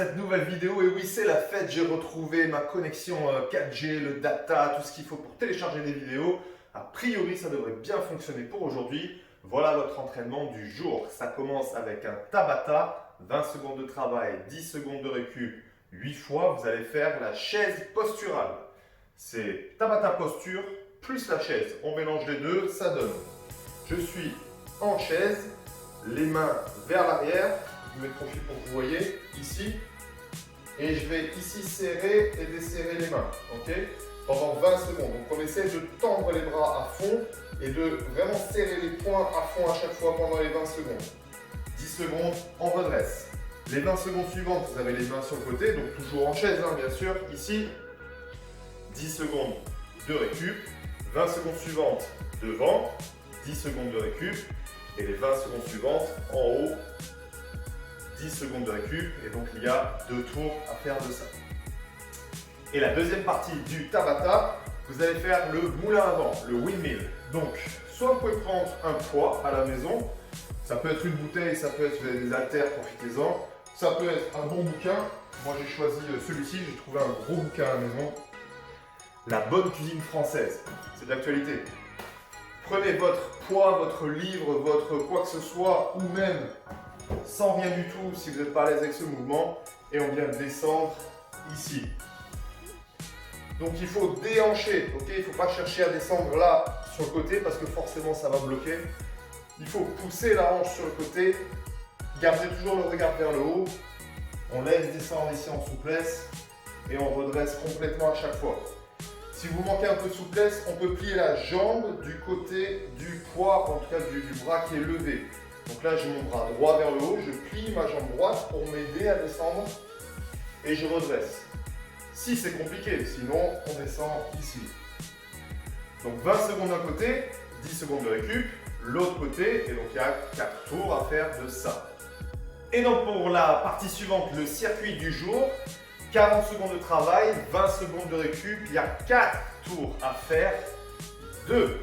cette nouvelle vidéo. Et oui, c'est la fête, j'ai retrouvé ma connexion 4G, le data, tout ce qu'il faut pour télécharger des vidéos. A priori, ça devrait bien fonctionner pour aujourd'hui. Voilà votre entraînement du jour. Ça commence avec un Tabata, 20 secondes de travail, 10 secondes de récup, 8 fois. Vous allez faire la chaise posturale. C'est Tabata posture plus la chaise. On mélange les deux, ça donne. Je suis en chaise, les mains vers l'arrière. Je mets le profil pour que vous voyez ici. Et je vais ici serrer et desserrer les mains. Ok, pendant 20 secondes. Donc on essaie de tendre les bras à fond et de vraiment serrer les poings à fond à chaque fois pendant les 20 secondes. 10 secondes, on redresse. Les 20 secondes suivantes, vous avez les mains sur le côté, donc toujours en chaise, hein, bien sûr. Ici, 10 secondes de récup. 20 secondes suivantes devant, 10 secondes de récup. Et les 20 secondes suivantes en haut, 10 secondes de récup. Et donc il y a 2 tours à faire de ça. Et la deuxième partie du Tabata, vous allez faire le moulin à vent, le windmill. Donc, soit vous pouvez prendre un poids à la maison. Ça peut être une bouteille, ça peut être des haltères, profitez-en. Ça peut être un bon bouquin. Moi j'ai choisi celui-ci, j'ai trouvé un gros bouquin à la maison. La bonne cuisine française, c'est de l'actualité. Prenez votre poids, votre livre, votre quoi que ce soit, ou même sans rien du tout si vous n'êtes pas à l'aise avec ce mouvement, et on vient descendre ici. Donc il faut déhancher, ok? Il ne faut pas chercher à descendre là sur le côté parce que forcément ça va bloquer. Il faut pousser la hanche sur le côté, garder toujours le regard vers le haut. On laisse descendre ici en souplesse et on redresse complètement à chaque fois. Si vous manquez un peu de souplesse, on peut plier la jambe du côté du poids, en tout cas du bras qui est levé. Donc là, j'ai mon bras droit vers le haut, je plie ma jambe droite pour m'aider à descendre et je redresse. Si c'est compliqué, sinon on descend ici. Donc 20 secondes d'un côté, 10 secondes de récup, l'autre côté, et donc il y a 4 tours à faire de ça. Et donc pour la partie suivante, le circuit du jour, 40 secondes de travail, 20 secondes de récup, il y a 4 tours à faire, 2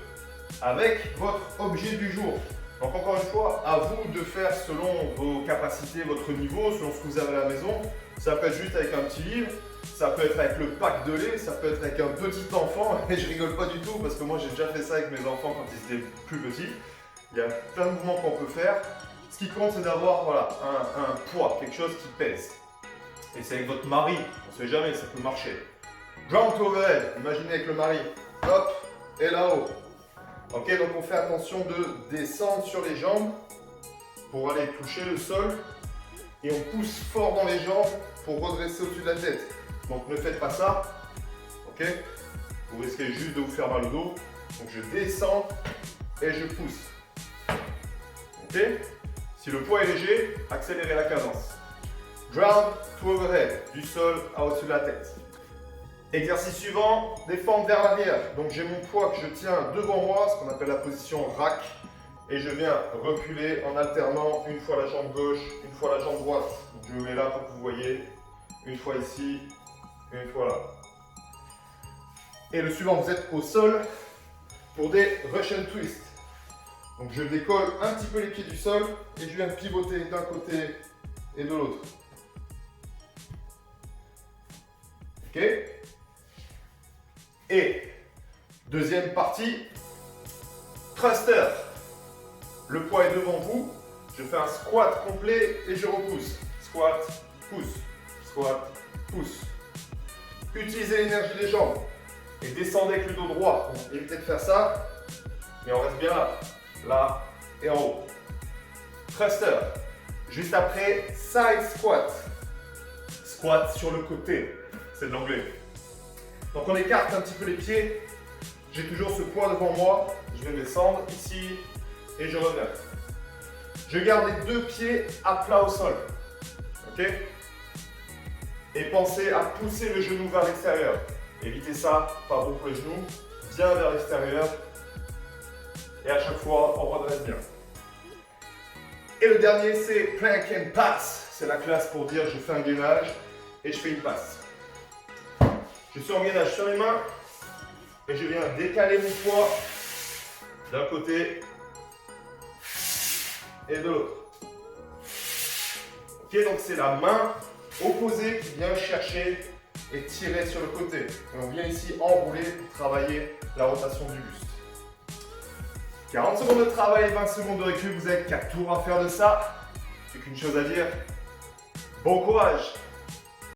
avec votre objet du jour. Donc encore une fois, à vous de faire selon vos capacités, votre niveau, selon ce que vous avez à la maison. Ça peut être juste avec un petit livre, ça peut être avec le pack de lait, ça peut être avec un petit enfant. Et je rigole pas du tout parce que moi j'ai déjà fait ça avec mes enfants quand ils étaient plus petits. Il y a plein de mouvements qu'on peut faire. Ce qui compte, c'est d'avoir voilà, un poids, quelque chose qui pèse. Et c'est avec votre mari, on ne sait jamais, ça peut marcher. Ground to overhead, imaginez avec le mari. Hop, et là-haut. Ok, donc on fait attention de descendre sur les jambes pour aller toucher le sol. Et on pousse fort dans les jambes pour redresser au-dessus de la tête. Donc ne faites pas ça. Ok, vous risquez juste de vous faire mal au dos. Donc je descends et je pousse. Ok, si le poids est léger, accélérez la cadence. Ground to overhead, du sol à au-dessus de la tête. Exercice suivant, défendre vers l'arrière. Donc j'ai mon poids que je tiens devant moi, ce qu'on appelle la position rack. Et je viens reculer en alternant une fois la jambe gauche, une fois la jambe droite. Donc je me mets là pour que vous voyez. Une fois ici, une fois là. Et le suivant, vous êtes au sol pour des Russian twists. Donc je décolle un petit peu les pieds du sol et je viens pivoter d'un côté et de l'autre. Ok? Et deuxième partie, thruster. Le poids est devant vous. Je fais un squat complet et je repousse. Squat, pousse. Squat, pousse. Utilisez l'énergie des jambes et descendez avec le dos droit. Donc, évitez de faire ça, mais on reste bien là, là et en haut. Thruster. Juste après, side squat. Squat sur le côté. C'est de l'anglais. Donc on écarte un petit peu les pieds. J'ai toujours ce poids devant moi. Je vais descendre ici et je reviens. Je garde les 2 pieds à plat au sol. Ok? Et pensez à pousser le genou vers l'extérieur. Évitez ça, pas beaucoup les genoux. Bien vers l'extérieur. Et à chaque fois, on redresse bien. Et le dernier, c'est plank and pass. C'est la classe pour dire je fais un gainage et je fais une passe. Je suis en gainage sur les mains et je viens décaler mon poids d'un côté et de l'autre. Ok, donc c'est la main opposée chercher et tirer sur le côté. Et on vient ici enrouler pour travailler la rotation du buste. 40 secondes de travail, 20 secondes de récup, vous avez 4 tours à faire de ça. J'ai qu'une chose à dire, bon courage!